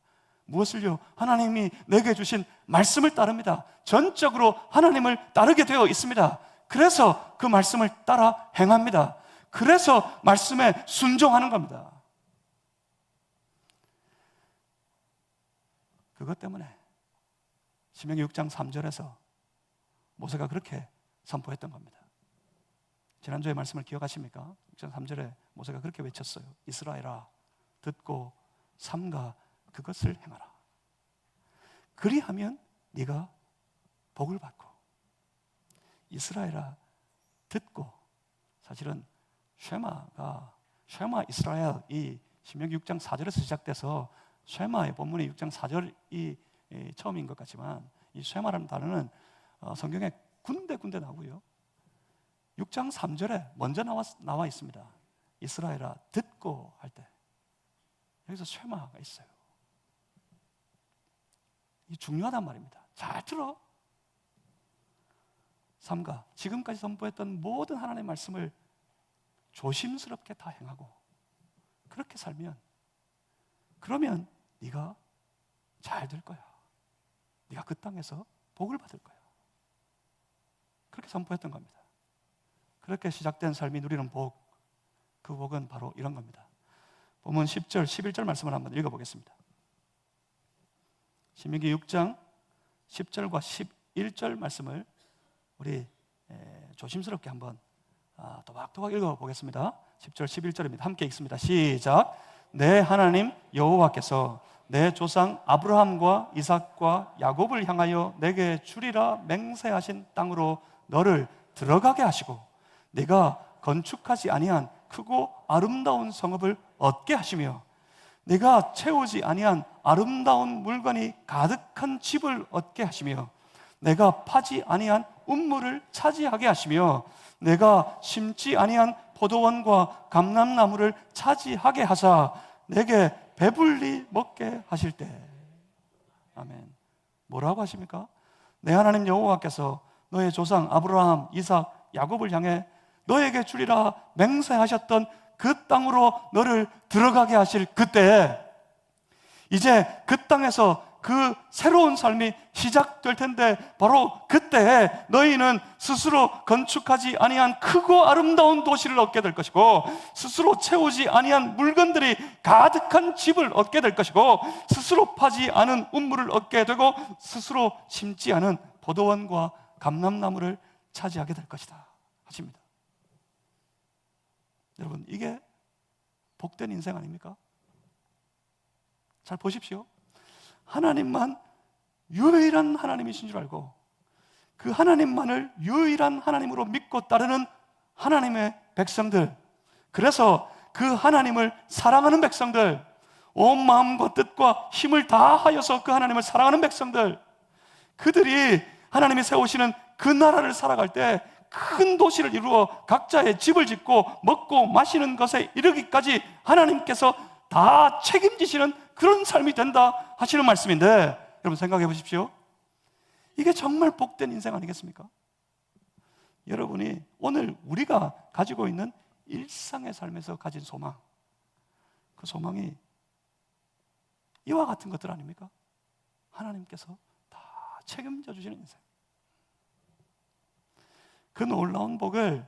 무엇을요? 하나님이 내게 주신 말씀을 따릅니다. 전적으로 하나님을 따르게 되어 있습니다. 그래서 그 말씀을 따라 행합니다. 그래서 말씀에 순종하는 겁니다. 그것 때문에 신명기 6장 3절에서 모세가 그렇게 선포했던 겁니다. 지난주의 말씀을 기억하십니까? 6장 3절에 모세가 그렇게 외쳤어요. 이스라엘아, 듣고 삼가 그것을 행하라. 그리하면 네가 복을 받고. 이스라엘아, 듣고. 사실은 쉐마 이스라엘, 이 신명기 6장 4절에서 시작돼서 쉐마의 본문이 6장 4절이 처음인 것 같지만, 이 쉐마라는 단어는 성경에 군데 나오고요, 6장 3절에 먼저 나와 있습니다. 이스라엘아, 듣고 할 때 여기서 쉐마가 있어요. 이 중요하단 말입니다. 잘 들어. 삼가, 지금까지 선포했던 모든 하나님의 말씀을 조심스럽게 다 행하고 그렇게 살면, 그러면 네가 잘 될 거야. 네가 그 땅에서 복을 받을 거야. 그렇게 선포했던 겁니다. 그렇게 시작된 삶이 누리는 복, 그 복은 바로 이런 겁니다. 본문 10절, 11절 말씀을 한번 읽어보겠습니다. 신명기 6장 10절과 11절 말씀을 우리 조심스럽게 한번 또박또박 읽어보겠습니다. 10절, 11절입니다. 함께 읽습니다. 시작. 내 하나님 여호와께서 내 조상 아브라함과 이삭과 야곱을 향하여 내게 주리라 맹세하신 땅으로 너를 들어가게 하시고 네가 건축하지 아니한 크고 아름다운 성읍을 얻게 하시며 네가 채우지 아니한 아름다운 물건이 가득한 집을 얻게 하시며 내가 파지 아니한 운물을 차지하게 하시며 내가 심지 아니한 포도원과 감람나무를 차지하게 하사 내게 배불리 먹게 하실 때. 아멘. 뭐라고 하십니까? 내 하나님 여호와께서 너의 조상 아브라함, 이삭, 야곱을 향해 너에게 주리라 맹세하셨던 그 땅으로 너를 들어가게 하실 그때에 이제 그 땅에서 그 새로운 삶이 시작될 텐데 바로 그때에 너희는 스스로 건축하지 아니한 크고 아름다운 도시를 얻게 될 것이고 스스로 채우지 아니한 물건들이 가득한 집을 얻게 될 것이고 스스로 파지 않은 운물을 얻게 되고 스스로 심지 않은 포도원과 감람나무를 차지하게 될 것이다 하십니다. 여러분, 이게 복된 인생 아닙니까? 잘 보십시오. 하나님만 유일한 하나님이신 줄 알고 그 하나님만을 유일한 하나님으로 믿고 따르는 하나님의 백성들, 그래서 그 하나님을 사랑하는 백성들, 온 마음과 뜻과 힘을 다하여서 그 하나님을 사랑하는 백성들, 그들이 하나님이 세우시는 그 나라를 살아갈 때 큰 도시를 이루어 각자의 집을 짓고 먹고 마시는 것에 이르기까지 하나님께서 다 책임지시는 그런 삶이 된다 하시는 말씀인데, 여러분 생각해 보십시오. 이게 정말 복된 인생 아니겠습니까? 여러분이 오늘 우리가 가지고 있는 일상의 삶에서 가진 소망, 그 소망이 이와 같은 것들 아닙니까? 하나님께서 다 책임져 주시는 인생. 그 놀라운 복을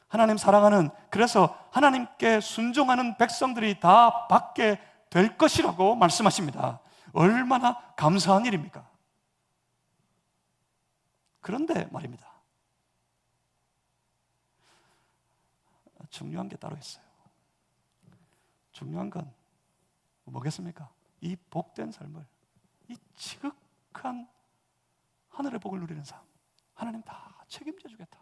하나님 사랑하는, 그래서 하나님께 순종하는 백성들이 다 받게 될 것이라고 말씀하십니다. 얼마나 감사한 일입니까? 그런데 말입니다, 중요한 게 따로 있어요. 중요한 건 뭐겠습니까? 이 복된 삶을, 이 지극한 하늘의 복을 누리는 삶, 하나님 다 책임져 주겠다.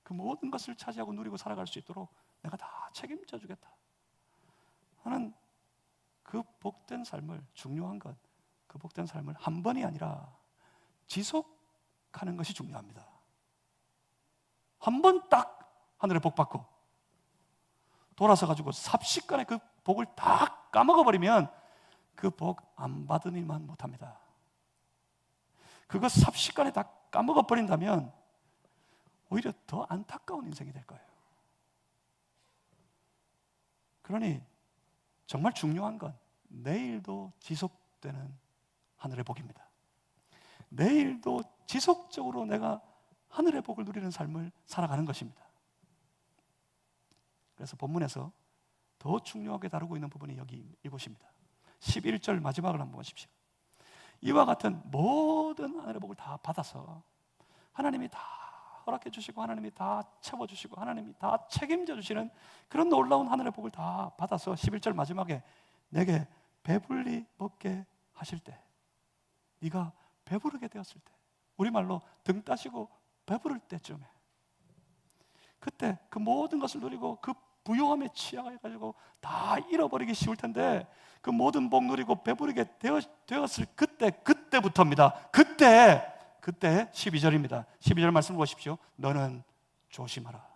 그 모든 것을 차지하고 누리고 살아갈 수 있도록 내가 다 책임져 주겠다 하는 그 복된 삶을, 중요한 건 그 복된 삶을 한 번이 아니라 지속하는 것이 중요합니다. 한 번 딱 하늘의 복 받고 돌아서 가지고 삽시간에 그 복을 다 까먹어 버리면 그 복 안 받으니만 못합니다. 그거 삽시간에 다 까먹어 버린다면 오히려 더 안타까운 인생이 될 거예요. 그러니 정말 중요한 건 내일도 지속되는 하늘의 복입니다. 내일도 지속적으로 내가 하늘의 복을 누리는 삶을 살아가는 것입니다. 그래서 본문에서 더 중요하게 다루고 있는 부분이 여기 이곳입니다. 11절 마지막을 한번 보십시오. 이와 같은 모든 하늘의 복을 다 받아서 하나님이 다 허락해 주시고 하나님이 다 채워주시고 하나님이 다 책임져 주시는 그런 놀라운 하늘의 복을 다 받아서 11절 마지막에 내게 배불리 먹게 하실 때, 네가 배부르게 되었을 때, 우리말로 등 따시고 배부를 때쯤에, 그때 그 모든 것을 누리고 그 부요함에 취해가지고 다 잃어버리기 쉬울 텐데 그 모든 복 누리고 배부르게 되었을 그때부터입니다. 그때 12절입니다. 12절 말씀 보십시오. 너는 조심하라.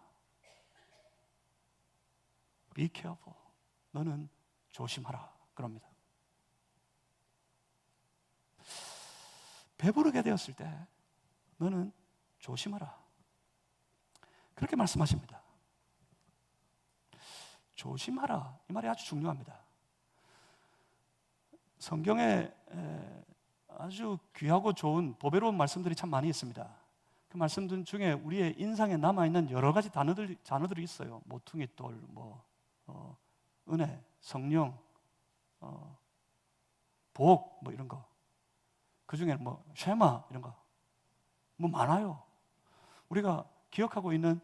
Be careful. 너는 조심하라. 그럽니다. 배부르게 되었을 때 너는 조심하라. 그렇게 말씀하십니다. 조심하라. 이 말이 아주 중요합니다. 성경에 아주 귀하고 좋은 보배로운 말씀들이 참 많이 있습니다. 그 말씀들 중에 우리의 인상에 남아있는 여러 가지 단어들이 있어요. 모퉁이 돌, 은혜, 성령, 복, 이런 거. 그 중에 쉐마 이런 거 많아요. 우리가 기억하고 있는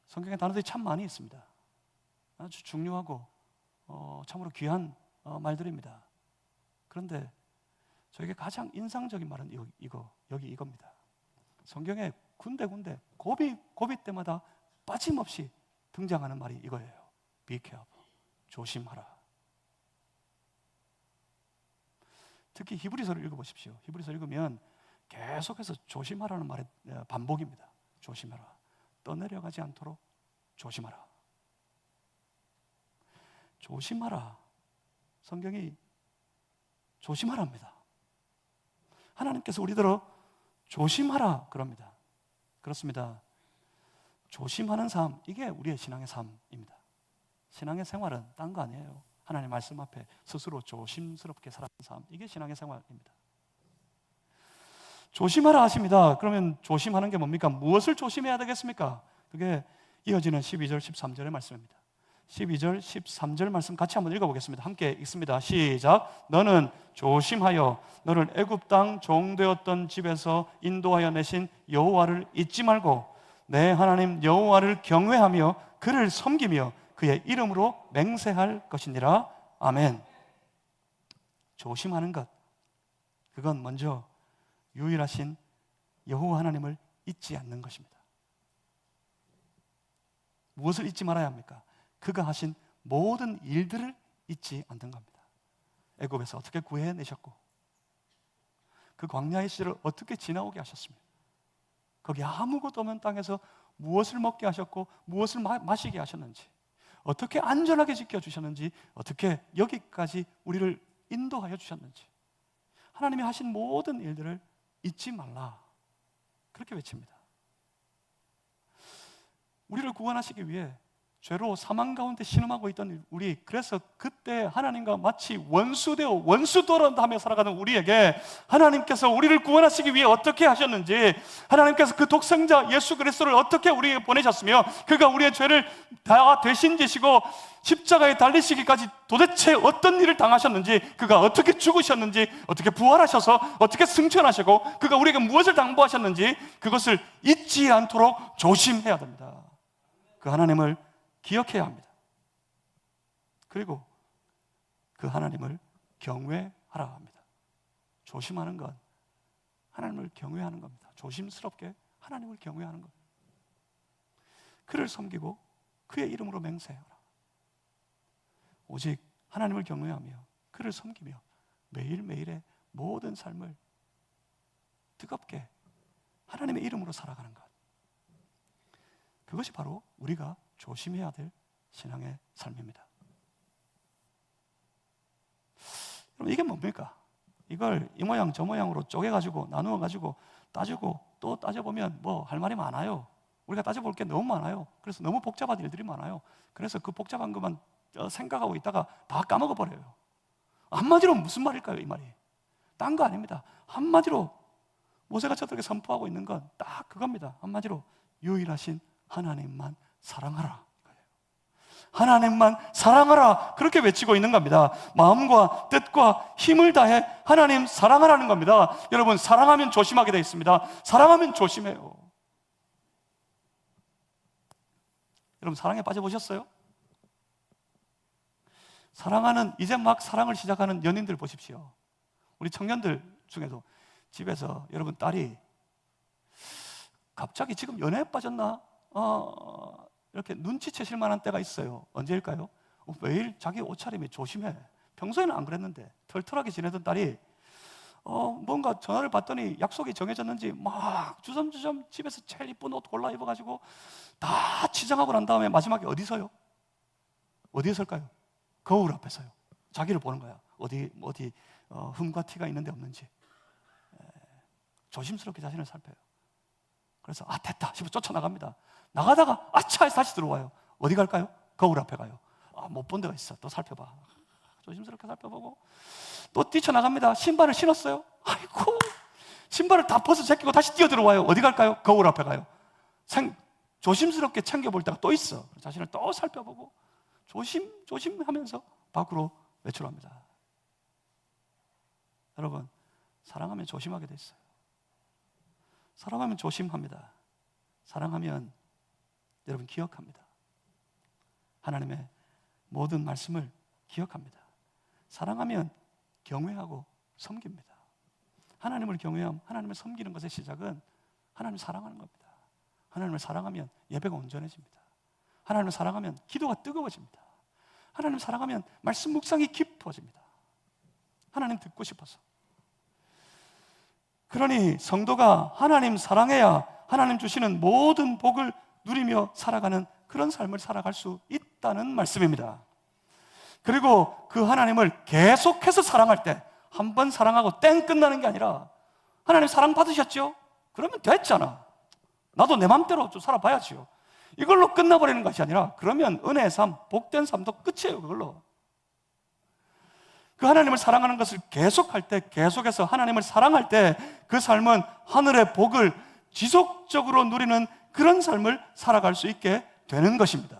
성경의 단어들이 참 많이 있습니다. 아주 중요하고 참으로 귀한 말들입니다. 그런데 저에게 가장 인상적인 말은 여기 이겁니다. 성경에 군데군데 고비 때마다 빠짐없이 등장하는 말이 이거예요. Be careful. 조심하라. 특히 히브리서를 읽어보십시오. 히브리서 읽으면 계속해서 조심하라는 말의 반복입니다. 조심하라. 떠내려가지 않도록 조심하라. 조심하라. 성경이 조심하랍니다. 하나님께서 우리들어 조심하라 그럽니다. 그렇습니다. 조심하는 삶, 이게 우리의 신앙의 삶입니다. 신앙의 생활은 딴 거 아니에요. 하나님의 말씀 앞에 스스로 조심스럽게 살아가는 삶, 이게 신앙의 생활입니다. 조심하라 하십니다. 그러면 조심하는 게 뭡니까? 무엇을 조심해야 되겠습니까? 그게 이어지는 12절, 13절의 말씀입니다. 12절, 13절 말씀 같이 한번 읽어보겠습니다. 함께 읽습니다. 시작. 너는 조심하여 너를 애굽 땅 종되었던 집에서 인도하여 내신 여호와를 잊지 말고 내 하나님 여호와를 경외하며 그를 섬기며 그의 이름으로 맹세할 것이니라. 아멘. 조심하는 것, 그건 먼저 유일하신 여호와 하나님을 잊지 않는 것입니다. 무엇을 잊지 말아야 합니까? 그가 하신 모든 일들을 잊지 않는 겁니다. 애굽에서 어떻게 구해내셨고 그 광야의 시절을 어떻게 지나오게 하셨습니까? 거기 아무것도 없는 땅에서 무엇을 먹게 하셨고 무엇을 마시게 하셨는지, 어떻게 안전하게 지켜주셨는지, 어떻게 여기까지 우리를 인도하여 주셨는지, 하나님이 하신 모든 일들을 잊지 말라, 그렇게 외칩니다. 우리를 구원하시기 위해 죄로 사망 가운데 신음하고 있던 우리, 그래서 그때 하나님과 마치 원수되어 원수돌아하며 살아가는 우리에게 하나님께서 우리를 구원하시기 위해 어떻게 하셨는지, 하나님께서 그 독생자 예수 그리스도를 어떻게 우리에게 보내셨으며 그가 우리의 죄를 다 대신 지시고 십자가에 달리시기까지 도대체 어떤 일을 당하셨는지, 그가 어떻게 죽으셨는지, 어떻게 부활하셔서 어떻게 승천하시고 그가 우리에게 무엇을 당부하셨는지, 그것을 잊지 않도록 조심해야 됩니다. 그 하나님을 기억해야 합니다. 그리고 그 하나님을 경외하라 합니다. 조심하는 건 하나님을 경외하는 겁니다. 조심스럽게 하나님을 경외하는 겁니다. 그를 섬기고 그의 이름으로 맹세하라. 오직 하나님을 경외하며 그를 섬기며 매일매일의 모든 삶을 뜨겁게 하나님의 이름으로 살아가는 것, 그것이 바로 우리가 조심해야 될 신앙의 삶입니다. 그럼 이게 뭡니까? 이걸 이 모양 저 모양으로 쪼개가지고 나누어가지고 따지고 또 따져보면 뭐 할 말이 많아요. 우리가 따져볼 게 너무 많아요. 그래서 너무 복잡한 일들이 많아요. 그래서 그 복잡한 것만 생각하고 있다가 다 까먹어버려요. 한마디로 무슨 말일까요? 이 말이 딴 거 아닙니다. 한마디로 모세가 저들에게 선포하고 있는 건 딱 그겁니다. 한마디로 유일하신 하나님만 사랑하라. 하나님만 사랑하라, 그렇게 외치고 있는 겁니다. 마음과 뜻과 힘을 다해 하나님 사랑하라는 겁니다. 여러분, 사랑하면 조심하게 되어 있습니다. 사랑하면 조심해요. 여러분, 사랑에 빠져보셨어요? 사랑하는, 이제 막 사랑을 시작하는 연인들 보십시오. 우리 청년들 중에도 집에서 여러분 딸이 갑자기 지금 연애에 빠졌나? 이렇게 눈치채실 만한 때가 있어요. 언제일까요? 매일 자기 옷차림이 조심해. 평소에는 안 그랬는데 털털하게 지내던 딸이 뭔가 전화를 받더니 약속이 정해졌는지 막 주섬주섬 집에서 제일 이쁜 옷 골라 입어가지고 다 치장하고 난 다음에 마지막에 어디서요? 어디에 설까요? 거울 앞에서요. 자기를 보는 거야. 어디 흠과 티가 있는데 없는지 조심스럽게 자신을 살펴요. 그래서 됐다 싶어 쫓아나갑니다. 나가다가 차에서 다시 들어와요. 어디 갈까요? 거울 앞에 가요. 못 본 데가 있어. 또 살펴봐. 조심스럽게 살펴보고 또 뛰쳐나갑니다. 신발을 신었어요. 아이고, 신발을 다 벗어 제끼고 다시 뛰어 들어와요. 어디 갈까요? 거울 앞에 가요. 조심스럽게 챙겨볼 때가 또 있어. 자신을 또 살펴보고 조심하면서 밖으로 외출합니다. 여러분, 사랑하면 조심하게 돼 있어요. 사랑하면 조심합니다. 사랑하면 여러분 기억합니다. 하나님의 모든 말씀을 기억합니다. 사랑하면 경외하고 섬깁니다. 하나님을 경외함, 하나님을 섬기는 것의 시작은 하나님을 사랑하는 겁니다. 하나님을 사랑하면 예배가 온전해집니다. 하나님을 사랑하면 기도가 뜨거워집니다. 하나님을 사랑하면 말씀 묵상이 깊어집니다. 하나님 듣고 싶어서. 그러니 성도가 하나님 사랑해야 하나님 주시는 모든 복을 누리며 살아가는 그런 삶을 살아갈 수 있다는 말씀입니다. 그리고 그 하나님을 계속해서 사랑할 때 한 번 사랑하고 땡 끝나는 게 아니라 하나님 사랑 받으셨죠? 그러면 됐잖아. 나도 내 맘대로 좀 살아봐야지요. 이걸로 끝나버리는 것이 아니라 그러면 은혜의 삶, 복된 삶도 끝이에요. 그걸로. 그 하나님을 사랑하는 것을 계속할 때, 계속해서 하나님을 사랑할 때 그 삶은 하늘의 복을 지속적으로 누리는 그런 삶을 살아갈 수 있게 되는 것입니다.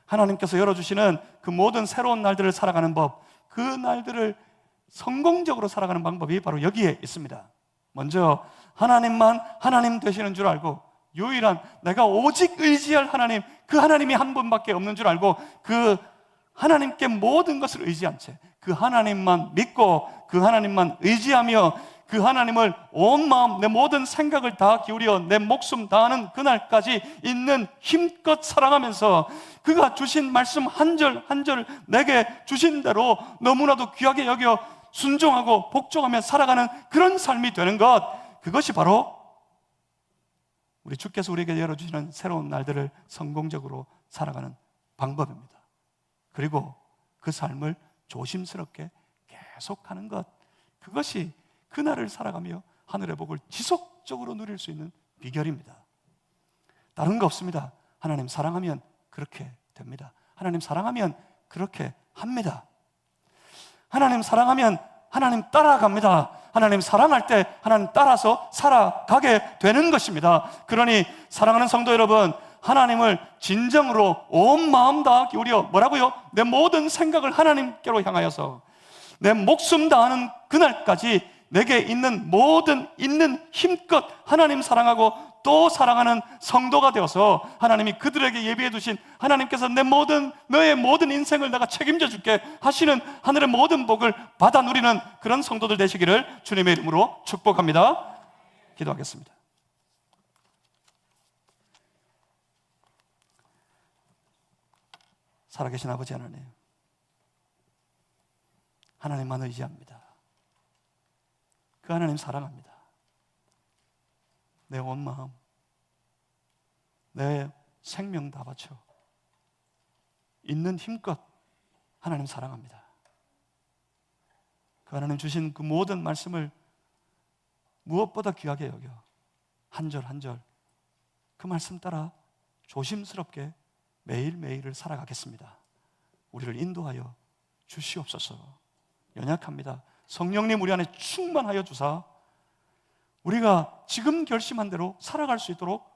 하나님께서 열어주시는 그 모든 새로운 날들을 살아가는 법, 그 날들을 성공적으로 살아가는 방법이 바로 여기에 있습니다. 먼저 하나님만 하나님 되시는 줄 알고, 유일한 내가 오직 의지할 하나님, 그 하나님이 한 분밖에 없는 줄 알고 그 하나님께 모든 것을 의지한 채 그 하나님만 믿고 그 하나님만 의지하며 그 하나님을 온 마음, 내 모든 생각을 다 기울여 내 목숨 다하는 그날까지 있는 힘껏 사랑하면서 그가 주신 말씀 한 절 한 절 내게 주신 대로 너무나도 귀하게 여겨 순종하고 복종하며 살아가는 그런 삶이 되는 것, 그것이 바로 우리 주께서 우리에게 열어주시는 새로운 날들을 성공적으로 살아가는 방법입니다. 그리고 그 삶을 조심스럽게 계속하는 것, 그것이 그날을 살아가며 하늘의 복을 지속적으로 누릴 수 있는 비결입니다. 다른 거 없습니다. 하나님 사랑하면 그렇게 됩니다. 하나님 사랑하면 그렇게 합니다. 하나님 사랑하면 하나님 따라갑니다. 하나님 사랑할 때 하나님 따라서 살아가게 되는 것입니다. 그러니 사랑하는 성도 여러분, 하나님을 진정으로 온 마음 다 기울여 뭐라고요? 내 모든 생각을 하나님께로 향하여서 내 목숨 다하는 그날까지 내게 있는 모든 있는 힘껏 하나님 사랑하고 또 사랑하는 성도가 되어서 하나님이 그들에게 예비해 두신, 하나님께서 너의 모든 인생을 내가 책임져 줄게 하시는 하늘의 모든 복을 받아 누리는 그런 성도들 되시기를 주님의 이름으로 축복합니다. 기도하겠습니다. 살아계신 아버지 하나님, 하나님만 의지합니다. 그 하나님 사랑합니다. 내 온 마음, 내 생명 다 바쳐 있는 힘껏 하나님 사랑합니다. 그 하나님 주신 그 모든 말씀을 무엇보다 귀하게 여겨 한 절 한 절 그 말씀 따라 조심스럽게 매일매일을 살아가겠습니다. 우리를 인도하여 주시옵소서. 연약합니다. 성령님 우리 안에 충만하여 주사 우리가 지금 결심한 대로 살아갈 수 있도록